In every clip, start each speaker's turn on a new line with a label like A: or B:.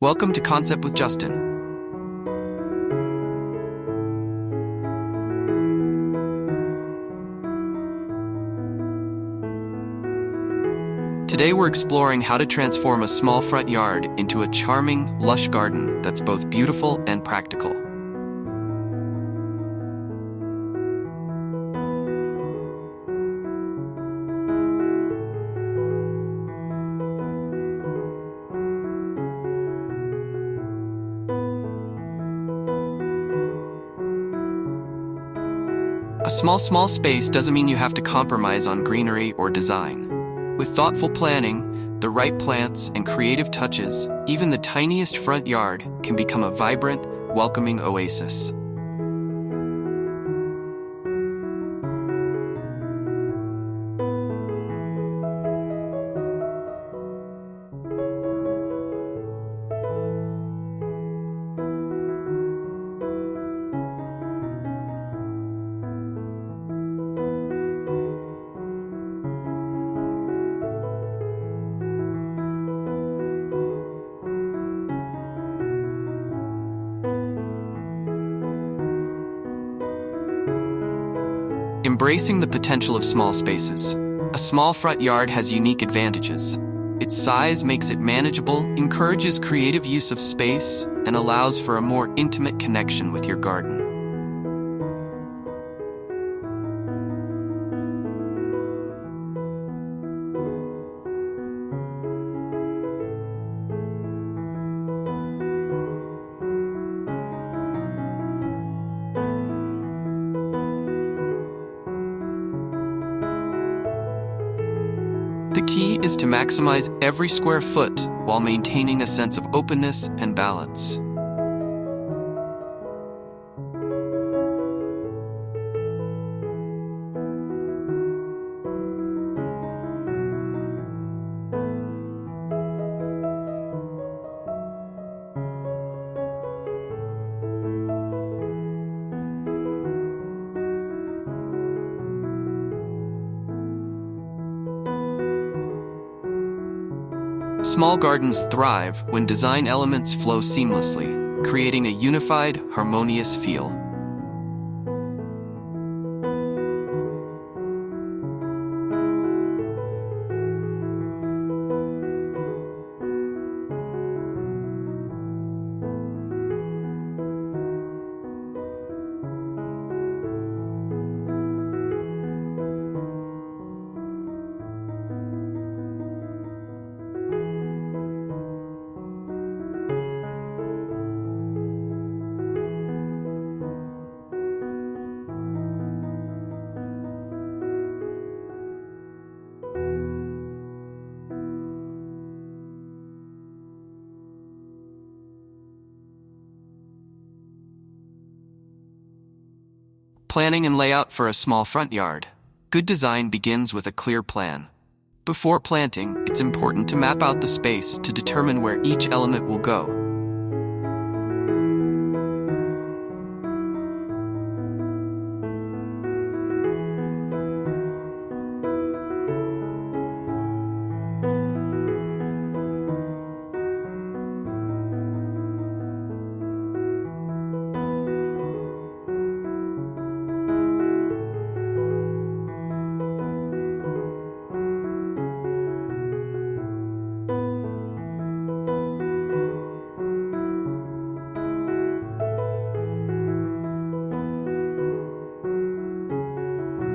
A: Welcome to Concept with Justin. Today we're exploring how to transform a small front yard into a charming, lush garden that's both beautiful and practical. A small space doesn't mean you have to compromise on greenery or design. With thoughtful planning, the right plants, and creative touches, even the tiniest front yard can become a vibrant, welcoming oasis. Embracing the potential of small spaces. A small front yard has unique advantages. Its size makes it manageable, encourages creative use of space, and allows for a more intimate connection with your garden. The key is to maximize every square foot while maintaining a sense of openness and balance. Small gardens thrive when design elements flow seamlessly, creating a unified, harmonious feel. Planning and layout for a small front yard. Good design begins with a clear plan. Before planting, it's important to map out the space to determine where each element will go.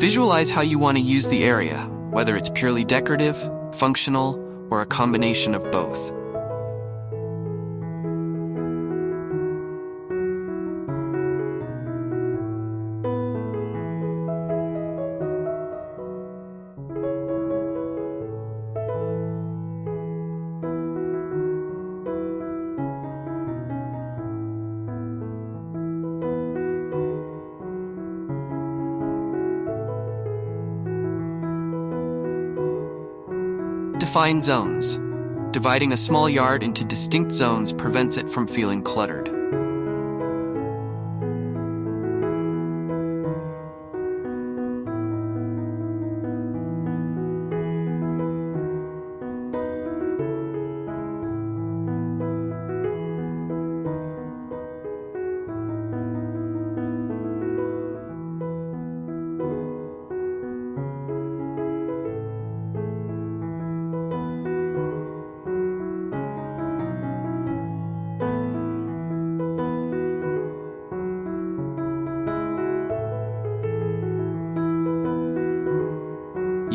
A: Visualize how you want to use the area, whether it's purely decorative, functional, or a combination of both. Define zones. Dividing a small yard into distinct zones prevents it from feeling cluttered.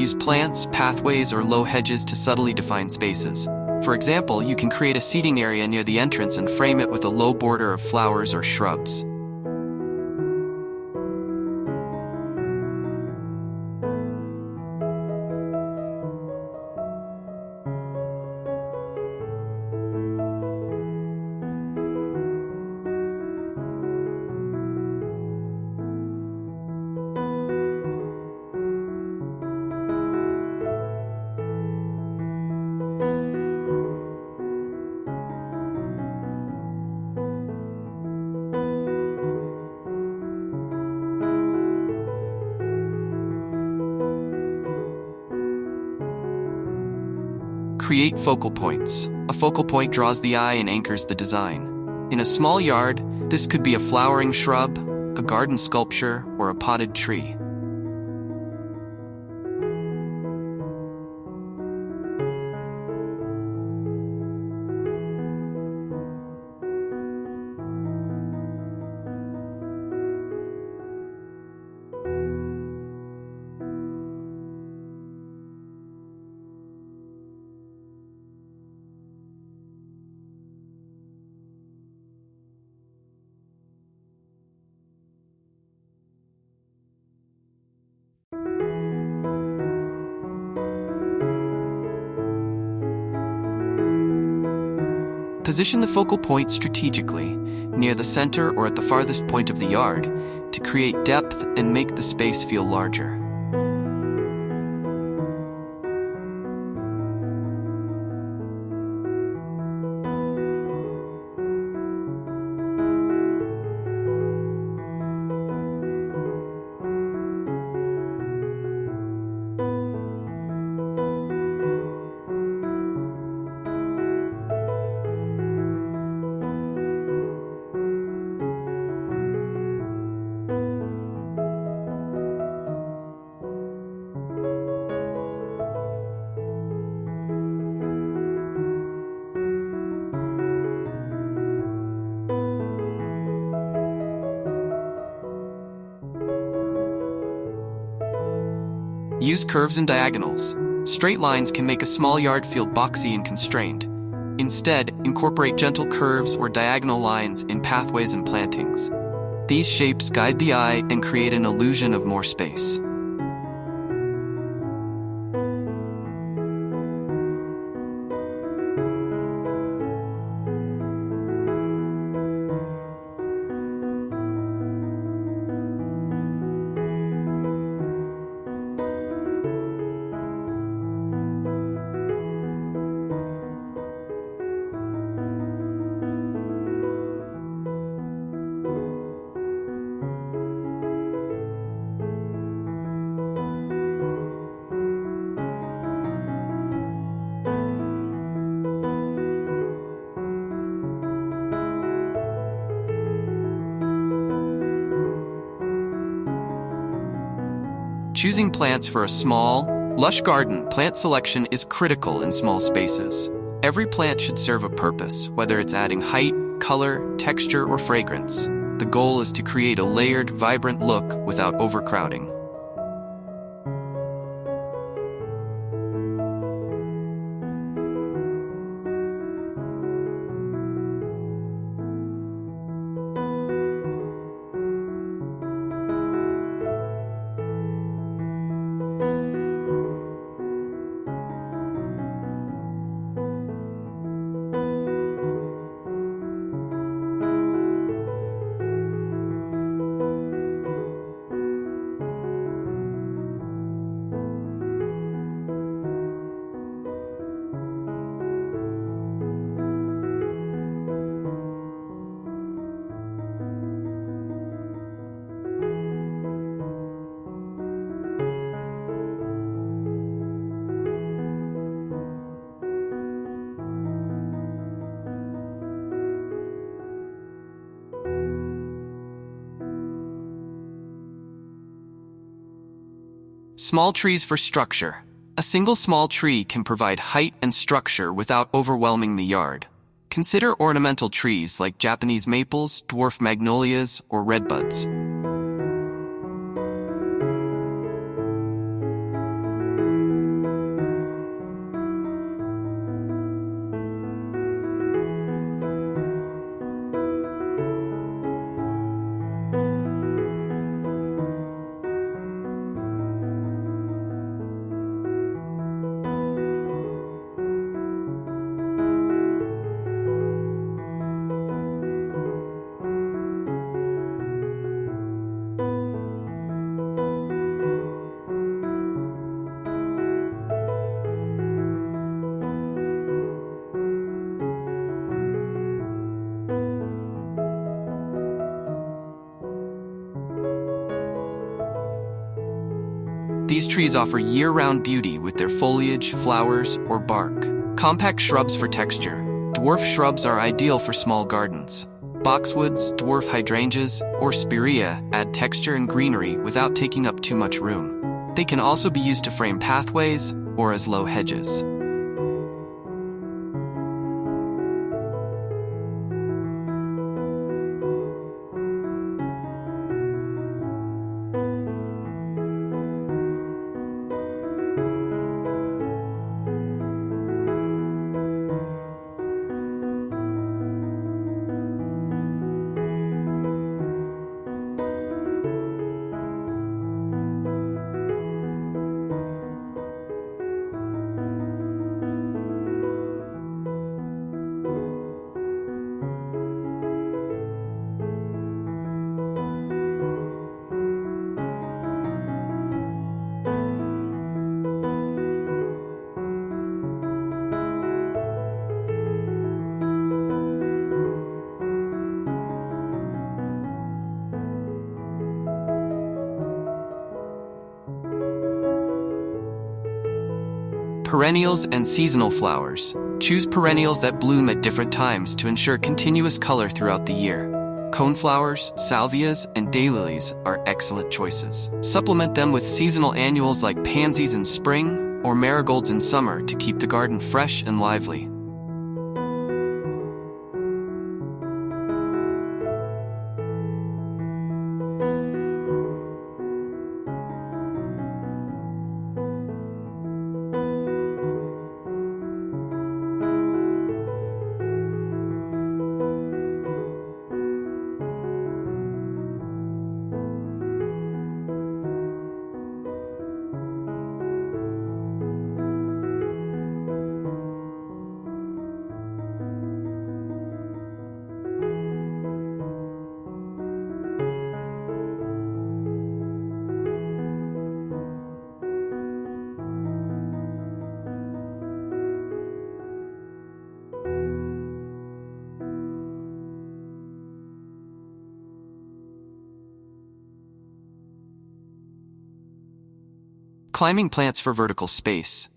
A: Use plants, pathways, or low hedges to subtly define spaces. For example, you can create a seating area near the entrance and frame it with a low border of flowers or shrubs. Create focal points. A focal point draws the eye and anchors the design. In a small yard, this could be a flowering shrub, a garden sculpture, or a potted tree. Position the focal point strategically, near the center or at the farthest point of the yard, to create depth and make the space feel larger. Use curves and diagonals. Straight lines can make a small yard feel boxy and constrained. Instead, incorporate gentle curves or diagonal lines in pathways and plantings. These shapes guide the eye and create an illusion of more space. Choosing plants for a small, lush garden, plant selection is critical in small spaces. Every plant should serve a purpose, whether it's adding height, color, texture, or fragrance. The goal is to create a layered, vibrant look without overcrowding. Small trees for structure. A single small tree can provide height and structure without overwhelming the yard. Consider ornamental trees like Japanese maples, dwarf magnolias, or redbuds. These trees offer year-round beauty with their foliage, flowers, or bark. Compact shrubs for texture. Dwarf shrubs are ideal for small gardens. Boxwoods, dwarf hydrangeas, or spirea add texture and greenery without taking up too much room. They can also be used to frame pathways or as low hedges. Perennials and seasonal flowers. Choose perennials that bloom at different times to ensure continuous color throughout the year. Coneflowers, salvias, and daylilies are excellent choices. Supplement them with seasonal annuals like pansies in spring or marigolds in summer to keep the garden fresh and lively. Climbing plants for vertical space.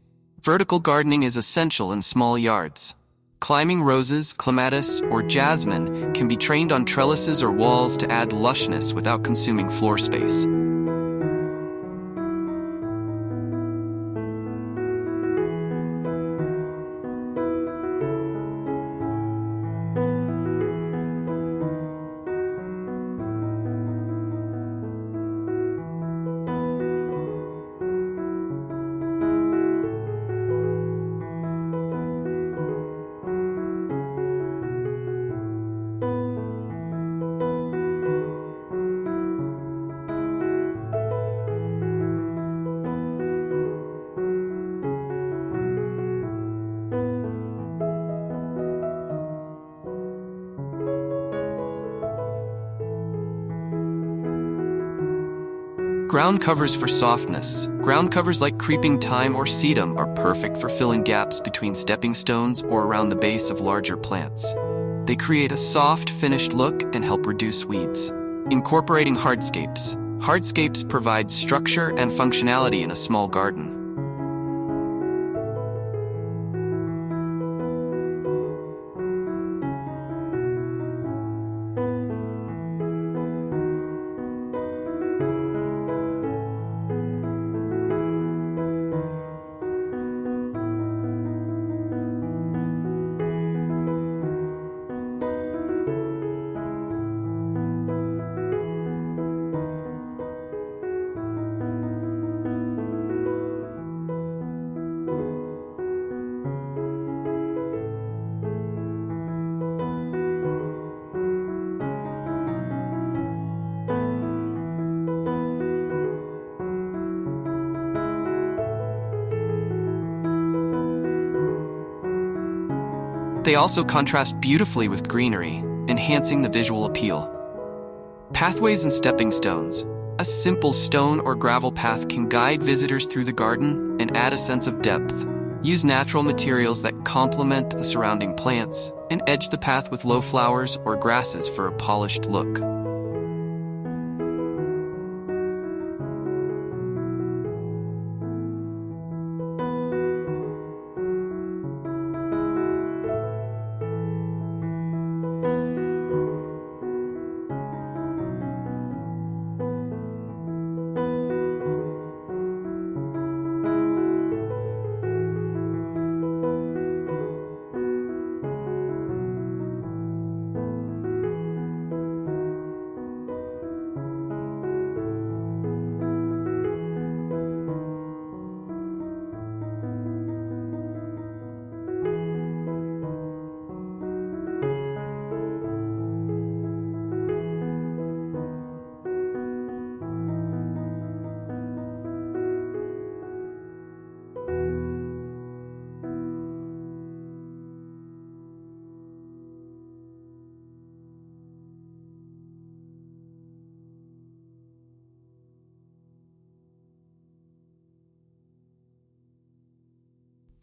A: Vertical gardening is essential in small yards. Climbing roses, clematis, or jasmine can be trained on trellises or walls to add lushness without consuming floor space. Ground covers for softness. Ground covers like creeping thyme or sedum are perfect for filling gaps between stepping stones or around the base of larger plants. They create a soft, finished look and help reduce weeds. Incorporating hardscapes. Hardscapes provide structure and functionality in a small garden. They also contrast beautifully with greenery, enhancing the visual appeal. Pathways and stepping stones. A simple stone or gravel path can guide visitors through the garden and add a sense of depth. Use natural materials that complement the surrounding plants and edge the path with low flowers or grasses for a polished look.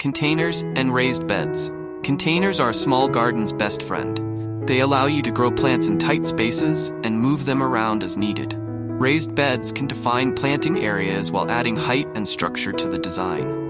A: Containers and raised beds. Containers are a small garden's best friend. They allow you to grow plants in tight spaces and move them around as needed. Raised beds can define planting areas while adding height and structure to the design.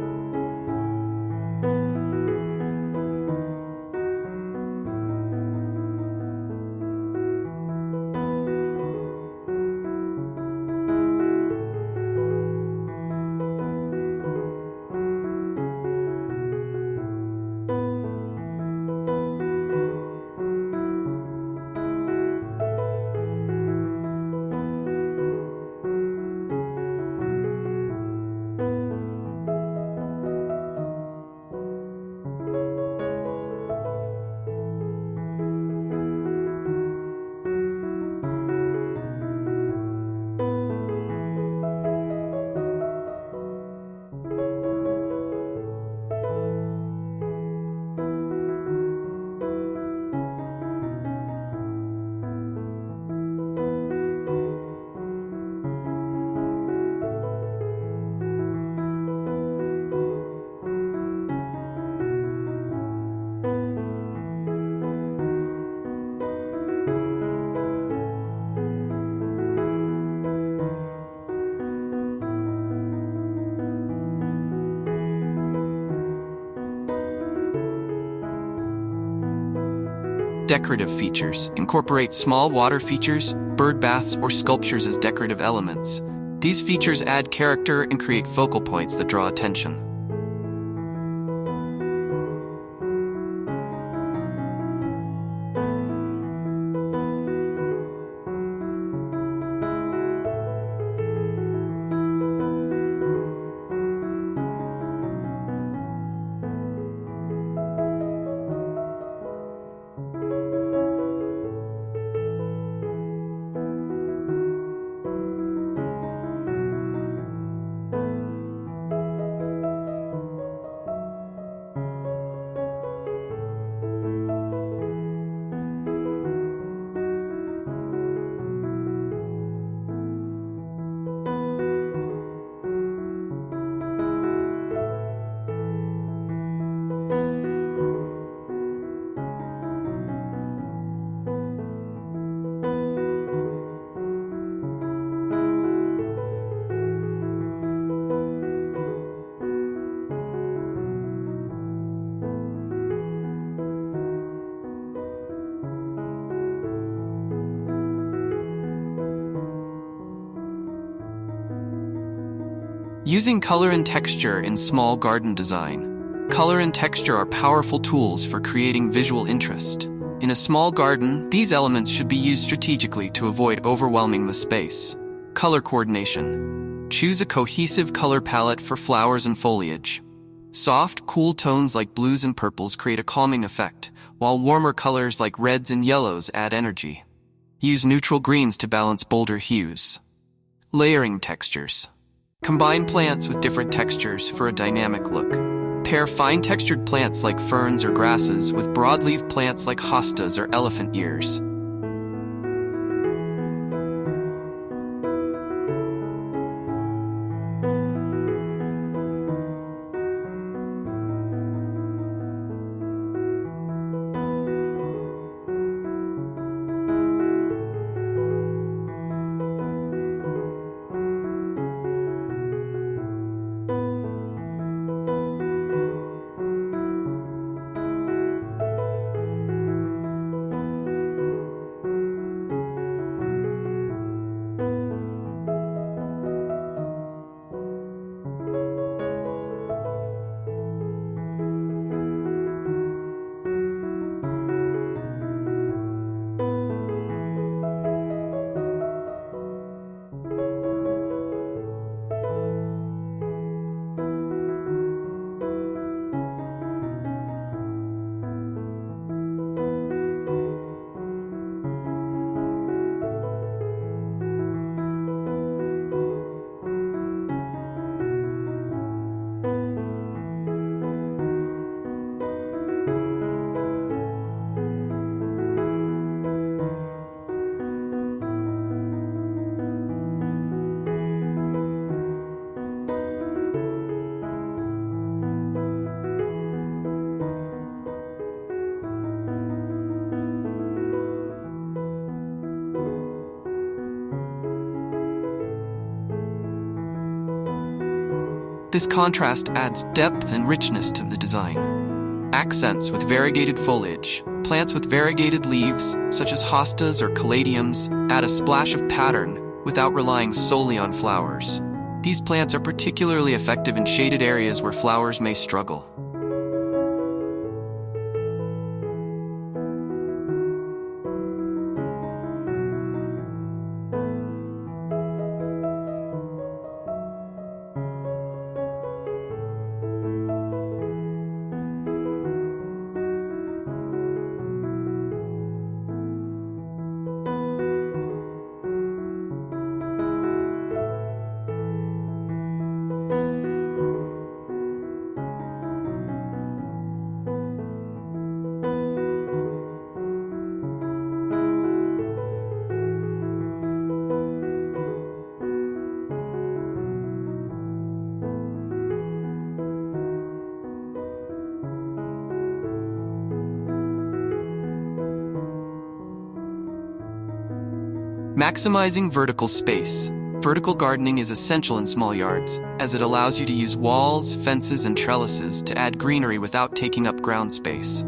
A: Decorative features incorporate small water features, bird baths, or sculptures as decorative elements. These features add character and create focal points that draw attention. Using color and texture in small garden design. Color and texture are powerful tools for creating visual interest. In a small garden, these elements should be used strategically to avoid overwhelming the space. Color coordination. Choose a cohesive color palette for flowers and foliage. Soft, cool tones like blues and purples create a calming effect, while warmer colors like reds and yellows add energy. Use neutral greens to balance bolder hues. Layering textures. Combine plants with different textures for a dynamic look. Pair fine-textured plants like ferns or grasses with broadleaf plants like hostas or elephant ears. This contrast adds depth and richness to the design. Accents with variegated foliage. Plants with variegated leaves, such as hostas or caladiums, add a splash of pattern without relying solely on flowers. These plants are particularly effective in shaded areas where flowers may struggle. Maximizing vertical space. Vertical gardening is essential in small yards, as it allows you to use walls, fences, and trellises to add greenery without taking up ground space.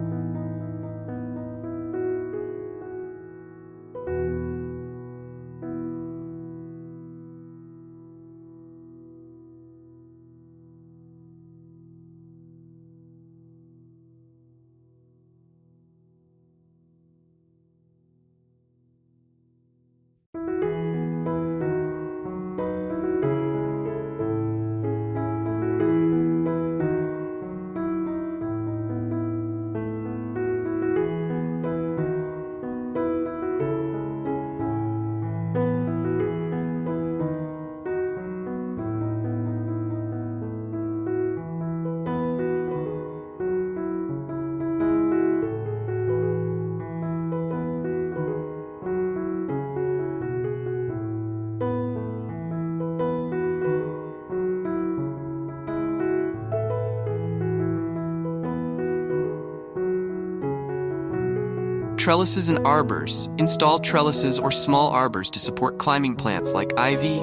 A: Trellises and arbors. Install trellises or small arbors to support climbing plants like ivy,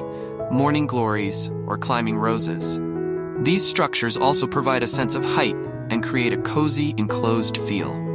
A: morning glories, or climbing roses. These structures also provide a sense of height and create a cozy, enclosed feel.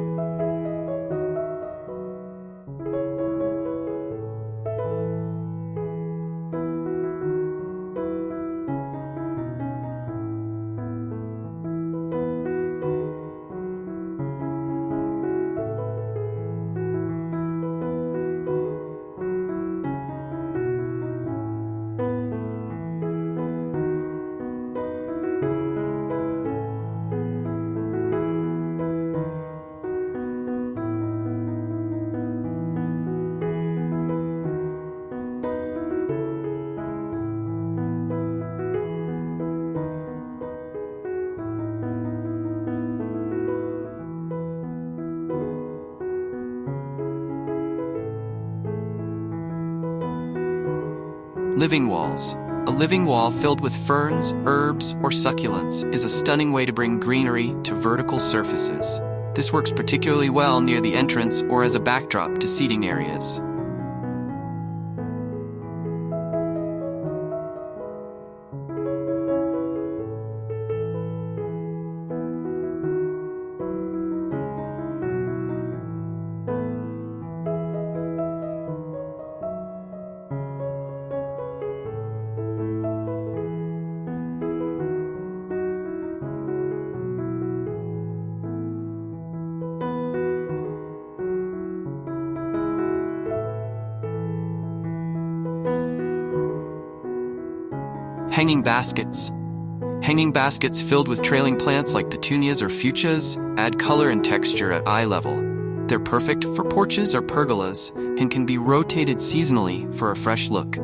A: Living walls. A living wall filled with ferns, herbs, or succulents is a stunning way to bring greenery to vertical surfaces. This works particularly well near the entrance or as a backdrop to seating areas. Hanging baskets. Hanging baskets filled with trailing plants like petunias or fuchsias add color and texture at eye level. They're perfect for porches or pergolas and can be rotated seasonally for a fresh look.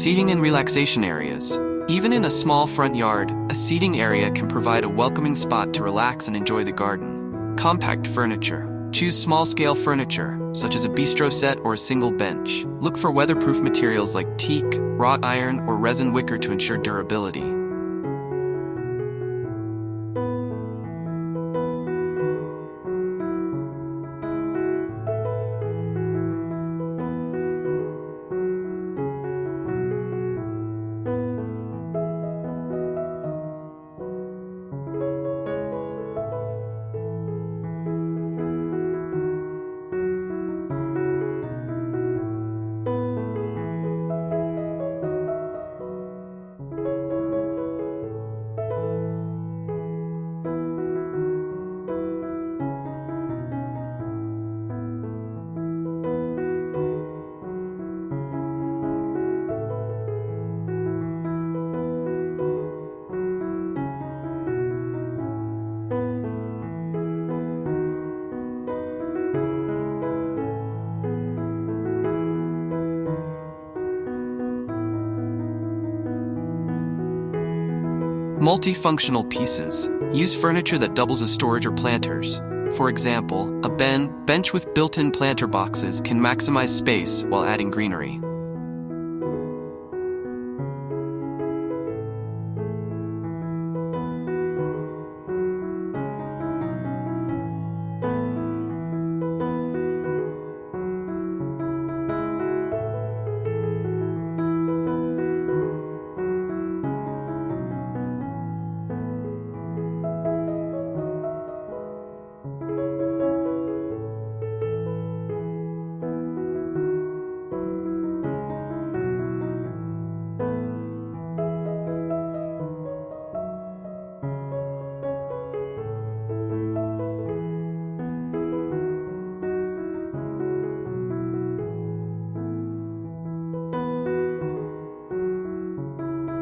A: Seating and relaxation areas. Even in a small front yard, a seating area can provide a welcoming spot to relax and enjoy the garden. Compact furniture. Choose small-scale furniture, such as a bistro set or a single bench. Look for weatherproof materials like teak, wrought iron, or resin wicker to ensure durability. Multifunctional pieces. Use furniture that doubles as storage or planters. For example, a bench with built-in planter boxes can maximize space while adding greenery.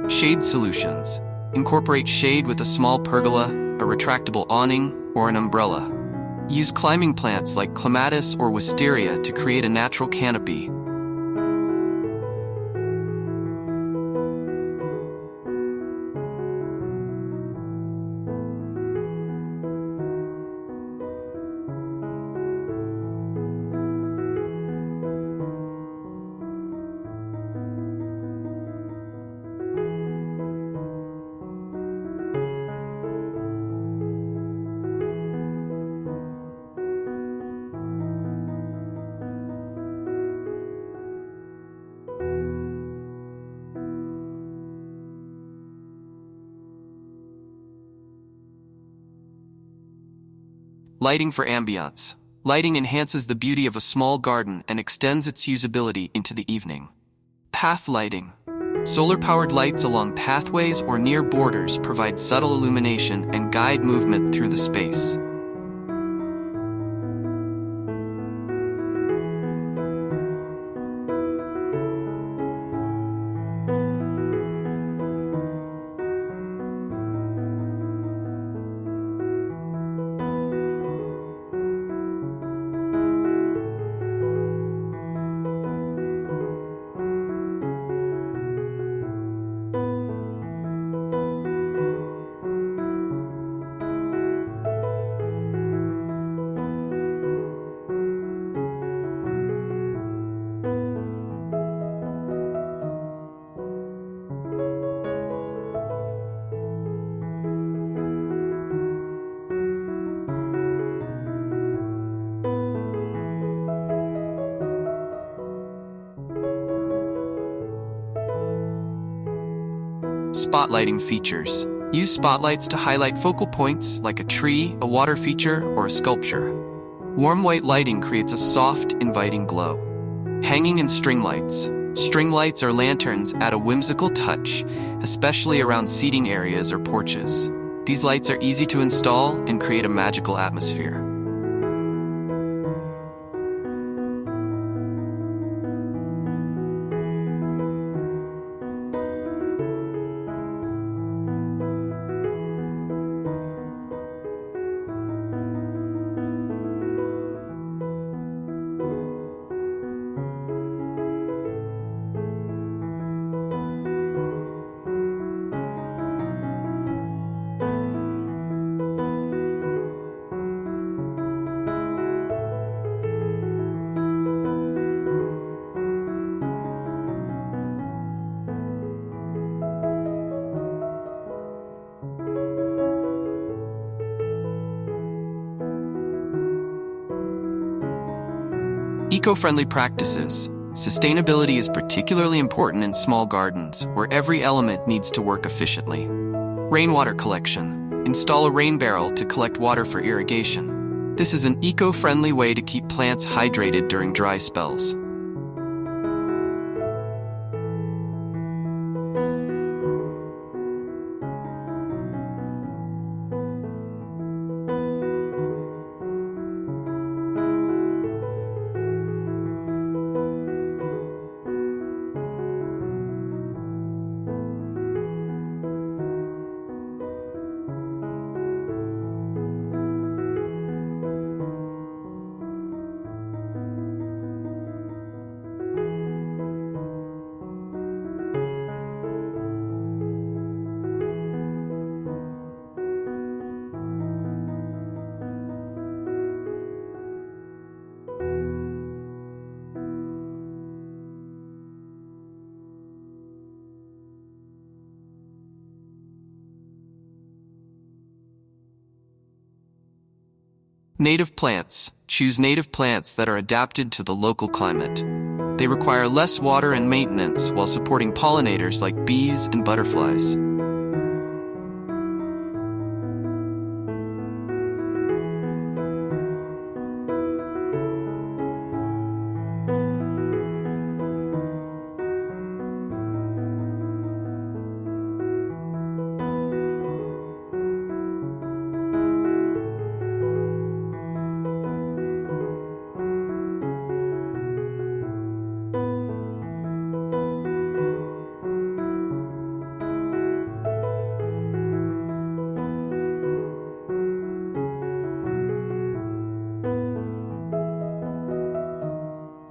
A: Shade solutions. Incorporate shade with a small pergola, a retractable awning, or an umbrella. Use climbing plants like clematis or wisteria to create a natural canopy. Lighting for ambiance. Lighting enhances the beauty of a small garden and extends its usability into the evening. Path lighting. Solar-powered lights along pathways or near borders provide subtle illumination and guide movement through the space. Spotlighting features. Use spotlights to highlight focal points like a tree, a water feature, or a sculpture. Warm white lighting creates a soft, inviting glow. Hanging and string lights. String lights or lanterns add a whimsical touch, especially around seating areas or porches. These lights are easy to install and create a magical atmosphere. Eco-friendly practices. Sustainability is particularly important in small gardens, where every element needs to work efficiently. Rainwater collection. Install a rain barrel to collect water for irrigation. This is an eco-friendly way to keep plants hydrated during dry spells. Native plants. Choose native plants that are adapted to the local climate. They require less water and maintenance while supporting pollinators like bees and butterflies.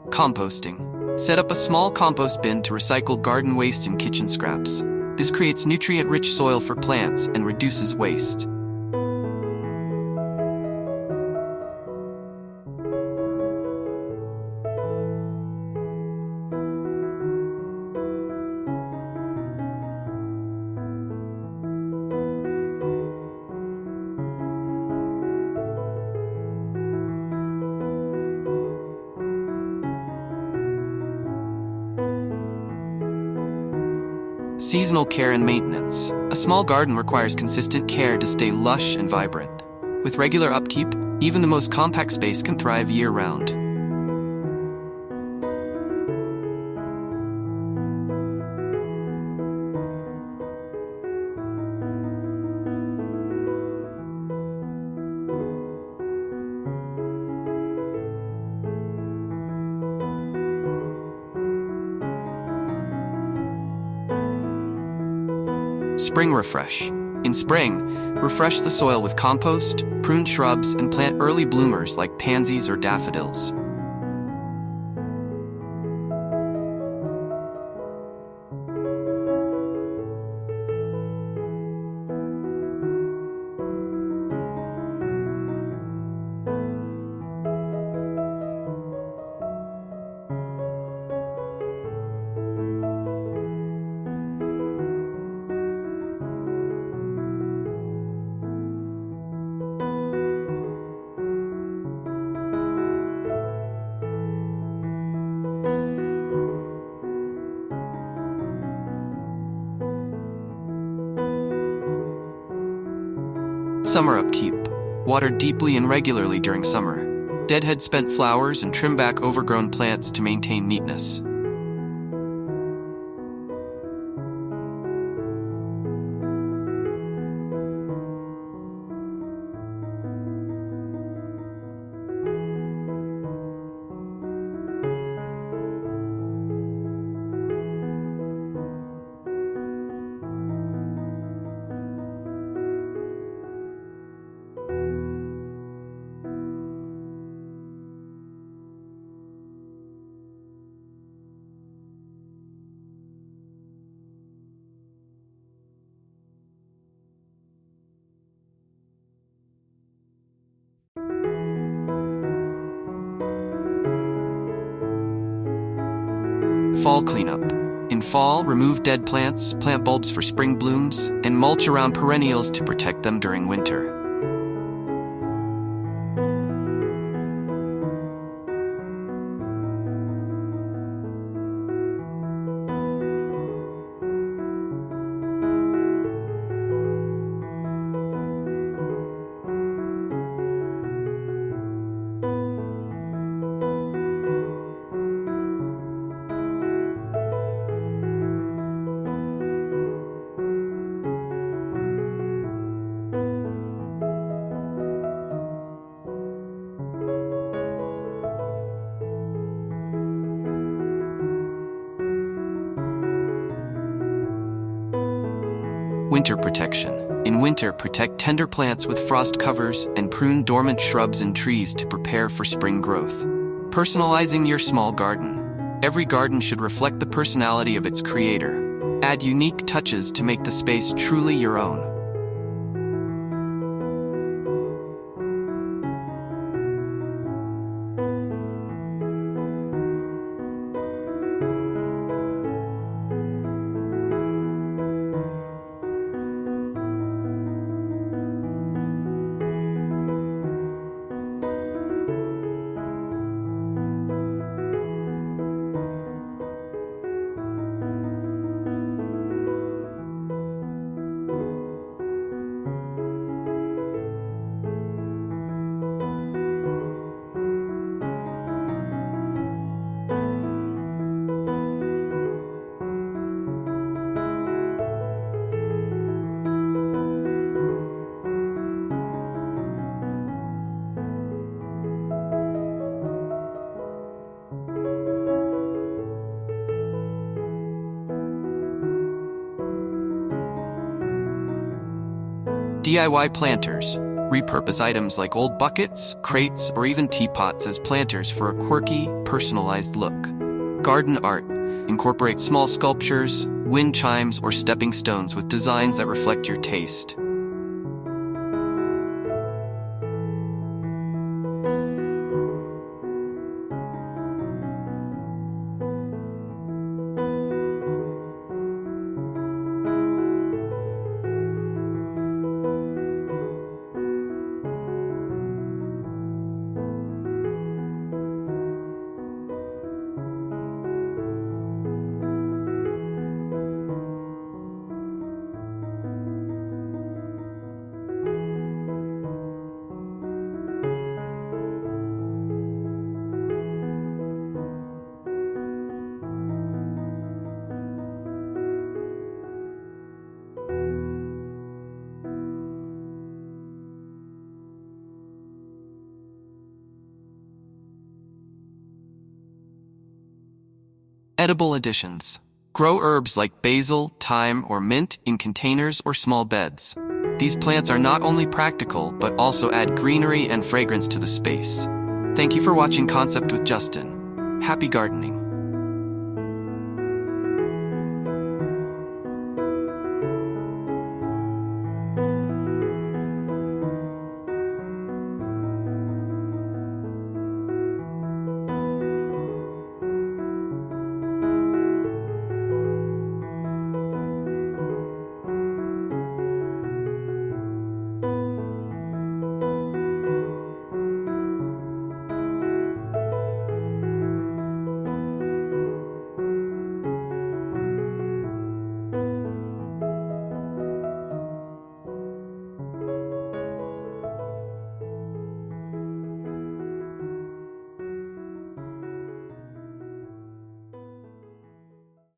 A: Composting. Set up a small compost bin to recycle garden waste and kitchen scraps. This creates nutrient-rich soil for plants and reduces waste. Seasonal care and maintenance. A small garden requires consistent care to stay lush and vibrant. With regular upkeep, even the most compact space can thrive year-round. Spring refresh. In spring, refresh the soil with compost, prune shrubs, and plant early bloomers like pansies or daffodils. Summer upkeep. Water deeply and regularly during summer. Deadhead spent flowers and trim back overgrown plants to maintain neatness. Fall cleanup. In fall, remove dead plants, plant bulbs for spring blooms, and mulch around perennials to protect them during winter. Winter protection. In winter, protect tender plants with frost covers and prune dormant shrubs and trees to prepare for spring growth. Personalizing your small garden. Every garden should reflect the personality of its creator. Add unique touches to make the space truly your own. DIY planters. Repurpose items like old buckets, crates, or even teapots as planters for a quirky, personalized look. Garden art. Incorporate small sculptures, wind chimes, or stepping stones with designs that reflect your taste. Edible additions. Grow herbs like basil, thyme, or mint in containers or small beds. These plants are not only practical, but also add greenery and fragrance to the space. Thank you for watching Concept with Justin. Happy gardening.